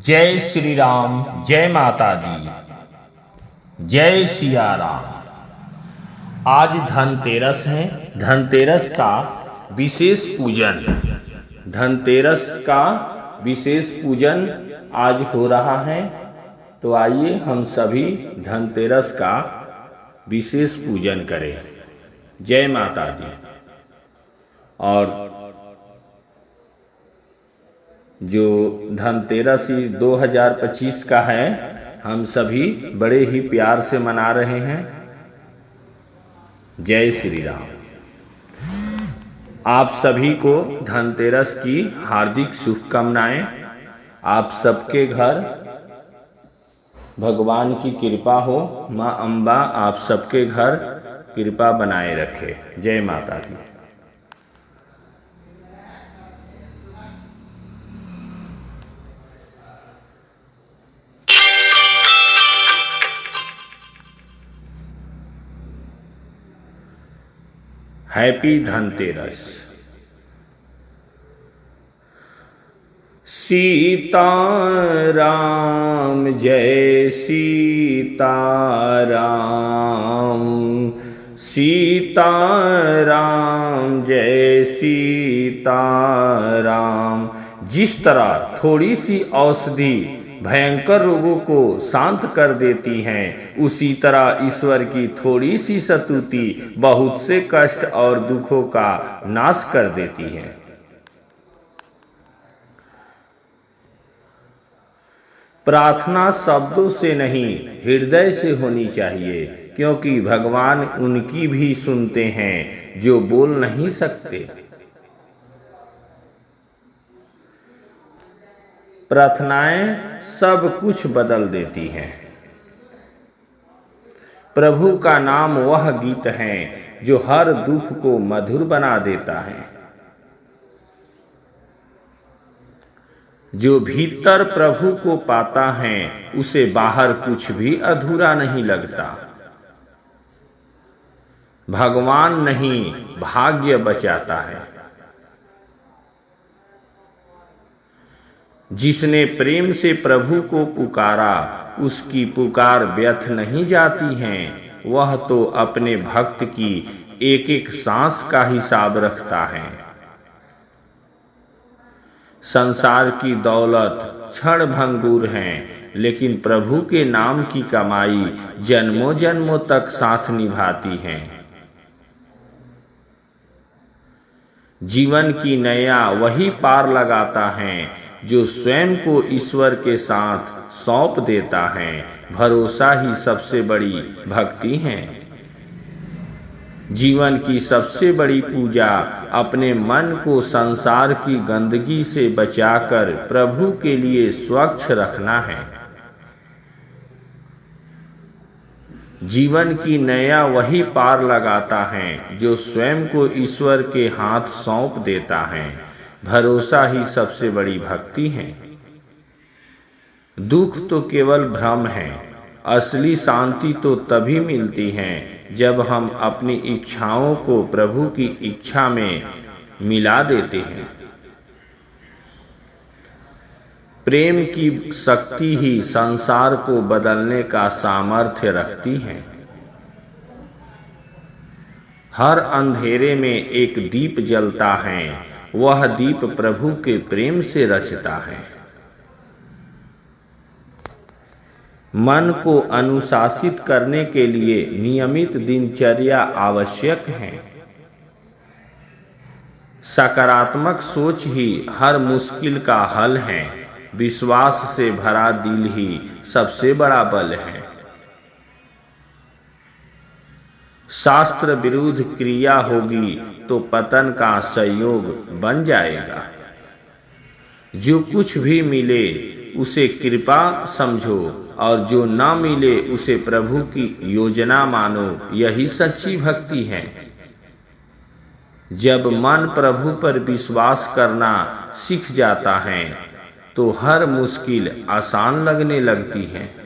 जय श्री राम, जय माता दी, जय सिया राम। आज धनतेरस है। धनतेरस का विशेष पूजन, धनतेरस का विशेष पूजन आज हो रहा है। तो आइए हम सभी धनतेरस का विशेष पूजन करें। जय माता दी। और जो धनतेरस 2025 का है, हम सभी बड़े ही प्यार से मना रहे हैं। जय श्री राम। आप सभी को धनतेरस की हार्दिक शुभकामनाएं। आप सबके घर भगवान की कृपा हो, माँ अम्बा आप सबके घर कृपा बनाए रखे। जय माता दी। हैप्पी धनतेरस। सीताराम जय सीताराम, सीताराम जय सीताराम। जिस तरह थोड़ी सी औषधि भयंकर रोगों को शांत कर देती हैं, उसी तरह ईश्वर की थोड़ी सी स्तुति बहुत से कष्ट और दुखों का नाश कर देती है। प्रार्थना शब्दों से नहीं, हृदय से होनी चाहिए, क्योंकि भगवान उनकी भी सुनते हैं जो बोल नहीं सकते। प्रार्थनाएं सब कुछ बदल देती हैं। प्रभु का नाम वह गीत है जो हर दुख को मधुर बना देता है। जो भीतर प्रभु को पाता है, उसे बाहर कुछ भी अधूरा नहीं लगता। भगवान नहीं, भाग्य बचाता है। जिसने प्रेम से प्रभु को पुकारा, उसकी पुकार व्यर्थ नहीं जाती है। वह तो अपने भक्त की एक एक सांस का हिसाब रखता है। संसार की दौलत क्षण भंगुर है, लेकिन प्रभु के नाम की कमाई जन्मों जन्मों तक साथ निभाती है। जीवन की नैया वही पार लगाता है जो स्वयं को ईश्वर के साथ सौंप देता है। भरोसा ही सबसे बड़ी भक्ति है। जीवन की सबसे बड़ी पूजा अपने मन को संसार की गंदगी से बचाकर प्रभु के लिए स्वच्छ रखना है। जीवन की नैया वही पार लगाता है जो स्वयं को ईश्वर के हाथ सौंप देता है। भरोसा ही सबसे बड़ी भक्ति है। दुख तो केवल भ्रम है। असली शांति तो तभी मिलती है जब हम अपनी इच्छाओं को प्रभु की इच्छा में मिला देते हैं। प्रेम की शक्ति ही संसार को बदलने का सामर्थ्य रखती है। हर अंधेरे में एक दीप जलता है, वह दीप प्रभु के प्रेम से रचता है। मन को अनुशासित करने के लिए नियमित दिनचर्या आवश्यक है। सकारात्मक सोच ही हर मुश्किल का हल है। विश्वास से भरा दिल ही सबसे बड़ा बल है। शास्त्र विरुद्ध क्रिया होगी तो पतन का संयोग बन जाएगा। जो कुछ भी मिले उसे कृपा समझो, और जो ना मिले उसे प्रभु की योजना मानो। यही सच्ची भक्ति है। जब मन प्रभु पर विश्वास करना सीख जाता है, तो हर मुश्किल आसान लगने लगती है।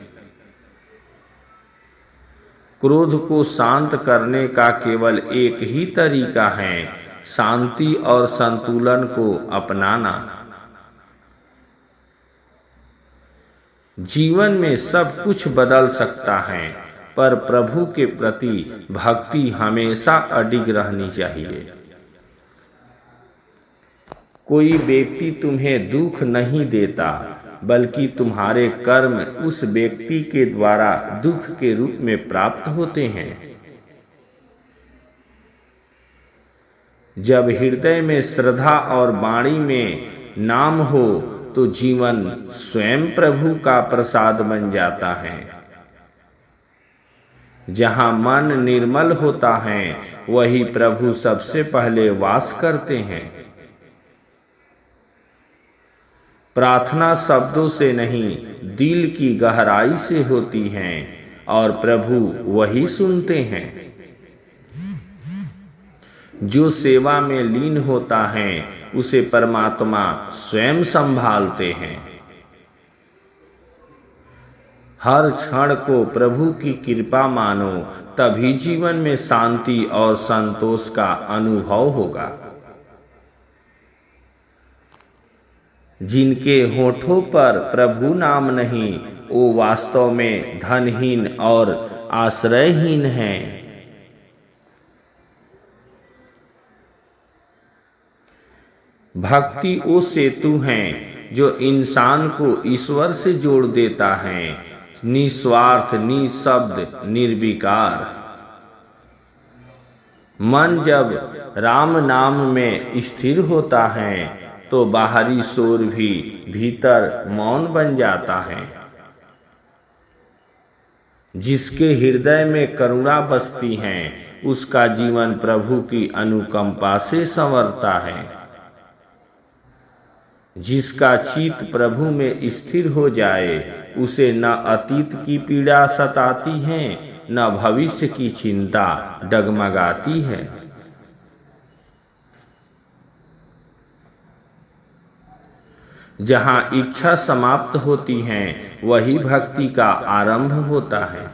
क्रोध को शांत करने का केवल एक ही तरीका है, शांति और संतुलन को अपनाना। जीवन में सब कुछ बदल सकता है, पर प्रभु के प्रति भक्ति हमेशा अडिग रहनी चाहिए। कोई व्यक्ति तुम्हें दुख नहीं देता, बल्कि तुम्हारे कर्म उस व्यक्ति के द्वारा दुख के रूप में प्राप्त होते हैं। जब हृदय में श्रद्धा और वाणी में नाम हो तो जीवन स्वयं प्रभु का प्रसाद बन जाता है। जहाँ मन निर्मल होता है वही प्रभु सबसे पहले वास करते हैं। प्रार्थना शब्दों से नहीं, दिल की गहराई से होती है और प्रभु वही सुनते हैं। जो सेवा में लीन होता है उसे परमात्मा स्वयं संभालते हैं। हर क्षण को प्रभु की कृपा मानो, तभी जीवन में शांति और संतोष का अनुभव होगा। जिनके होठों पर प्रभु नाम नहीं, वो वास्तव में धनहीन और आश्रयहीन हैं। भक्ति वो सेतु हैं जो इंसान को ईश्वर से जोड़ देता है, निस्वार्थ, निशब्द, निर्विकार। मन जब राम नाम में स्थिर होता है तो बाहरी शोर भी भीतर मौन बन जाता है। जिसके हृदय में करुणा बसती है उसका जीवन प्रभु की अनुकंपा से संवरता है। जिसका चित्त प्रभु में स्थिर हो जाए उसे न अतीत की पीड़ा सताती है, न भविष्य की चिंता डगमगाती है। जहाँ इच्छा समाप्त होती है वही भक्ति का आरंभ होता है।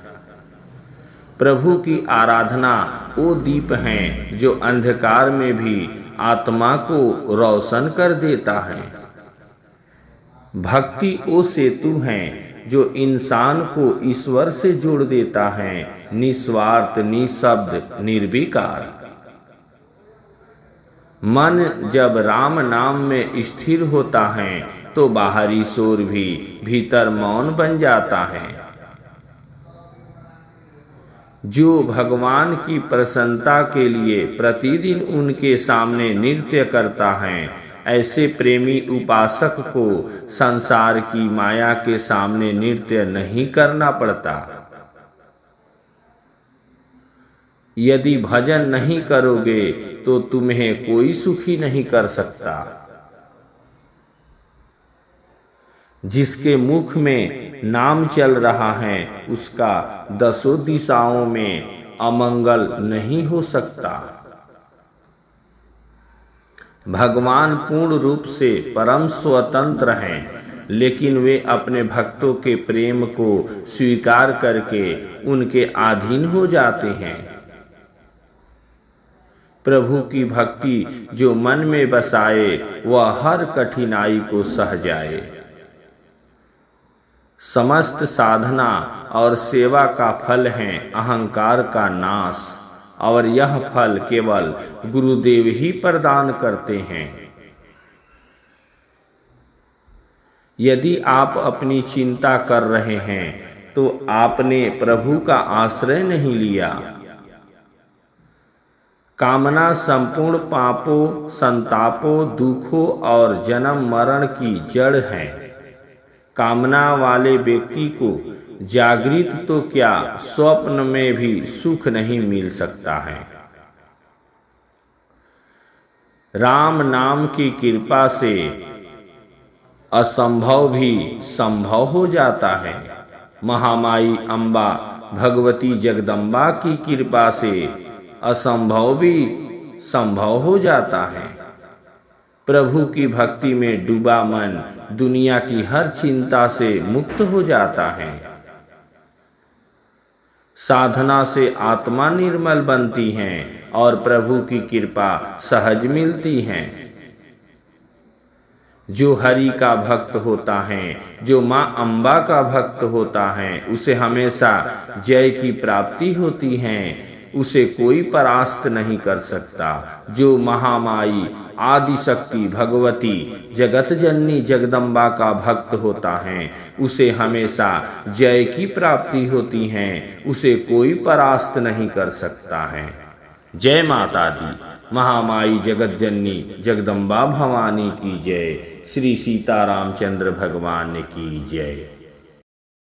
प्रभु की आराधना वो दीप हैं जो अंधकार में भी आत्मा को रोशन कर देता है। भक्ति वो सेतु हैं जो इंसान को ईश्वर से जोड़ देता है, निस्वार्थ, निशब्द, निर्विकार। मन जब राम नाम में स्थिर होता है तो बाहरी शोर भी भीतर मौन बन जाता है। जो भगवान की प्रसन्नता के लिए प्रतिदिन उनके सामने नृत्य करता है, ऐसे प्रेमी उपासक को संसार की माया के सामने नृत्य नहीं करना पड़ता। यदि भजन नहीं करोगे तो तुम्हें कोई सुखी नहीं कर सकता। जिसके मुख में नाम चल रहा है उसका दसों दिशाओं में अमंगल नहीं हो सकता। भगवान पूर्ण रूप से परम स्वतंत्र हैं, लेकिन वे अपने भक्तों के प्रेम को स्वीकार करके उनके अधीन हो जाते हैं। प्रभु की भक्ति जो मन में बसाए वह हर कठिनाई को सह जाए। समस्त साधना और सेवा का फल है अहंकार का नाश, और यह फल केवल गुरुदेव ही प्रदान करते हैं। यदि आप अपनी चिंता कर रहे हैं तो आपने प्रभु का आश्रय नहीं लिया। कामना संपूर्ण पापों, संतापों, दुखों और जन्म मरण की जड़ है। कामना वाले व्यक्ति को जागृत तो क्या, स्वप्न में भी सुख नहीं मिल सकता है। राम नाम की कृपा से असंभव भी संभव हो जाता है। महामाई अम्बा भगवती जगदम्बा की कृपा से असंभव भी संभव हो जाता है। प्रभु की भक्ति में डूबा मन दुनिया की हर चिंता से मुक्त हो जाता है। साधना से आत्मा निर्मल बनती है और प्रभु की कृपा सहज मिलती है। जो हरि का भक्त होता है, जो माँ अम्बा का भक्त होता है, उसे हमेशा जय की प्राप्ति होती है, उसे कोई परास्त नहीं कर सकता। जो महामाई आदि शक्ति भगवती जगत जननी जगदम्बा का भक्त होता है, उसे हमेशा जय की प्राप्ति होती है, उसे कोई परास्त नहीं कर सकता है। जय माता दी। महामाई जगत जननी जगदम्बा भवानी की जय। श्री सीता रामचंद्र भगवान की जय।